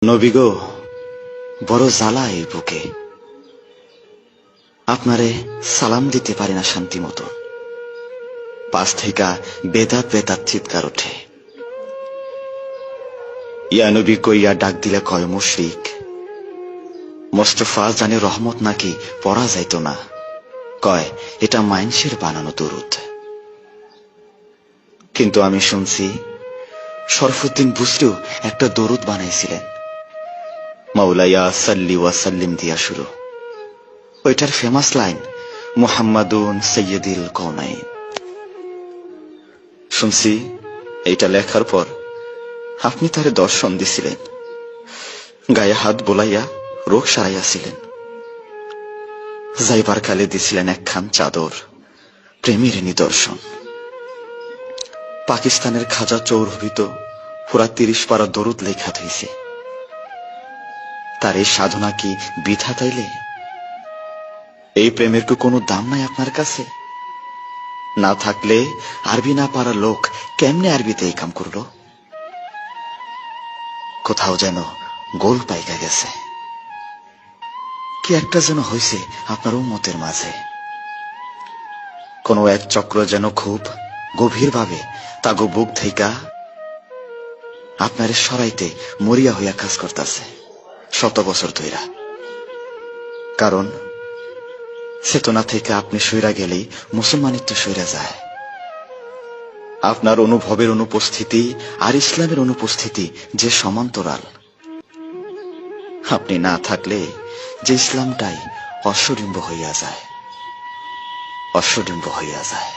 নবী গো, বড় জ্বালা এই বুকে। আপনারে সালাম দিতে পারি না শান্তি মতো। পাশ থেকে বেদাত বেদাত চিৎকার ওঠে। ইয়া নবী কইয়া ডাক দিলে কয় মুশরিক। মোস্তফা জানে রহমত নাকি পড়া যাইত না, কয় এটা মাইনসের বানানো দরুদ। কিন্তু আমি শুনছি শরফুদ্দিন বুসরিও একটা দরুদ বানাইছিলেন, মাওলায়া সাল্লি ওয়া সাল্লিম দিয়া শুরু। ওইটার ফেমাস লাইন মুহাম্মাদুন সাইয়্যিদুল কওনাইন। শুনছি এইটা লেখার পর আপনি তারে দর্শন দিছিলেন, গায়ে হাত বোলাইয়া রোগ সারাইয়াছিলেন। যাইবার কালে দিছিলেন একখান চাদর, প্রেমের নিদর্শন। পাকিস্তানের খাজা চৌরভিত পুরা 30 পারা দরুদ লেখা হইছে। তার এই সাধনা কি বৃথা তাইলে? এই প্রেমের কি কোনো দাম নাই আপনার কাছে? না থাকলে আরবি না পারা লোক কেমনে আরবিতে এই কাম করলো? কোথাও যেন গোল পাইকা গেছে। কি একটা যেন হইছে আপনার উম্মতের মাঝে। কোন এক চক্র যেন খুব গভীর ভাবে তাগো বুক থেকে আপনারে সরাইতে মরিয়া হইয়া কাজ করতেছে শত বছর ধইরা। কারণ চেতনা থেকে আপনি সইরা গেলেই মুসলমানিত্ব সইরা যায়। আপনার অনুভবের অনুপস্থিতি আর ইসলামের অনুপস্থিতি যে সমান্তরাল। আপনি না থাকলে যে ইসলামটাই অশ্বডিম্ব হইয়া যায়, অশ্বডিম্ব হইয়া যায়।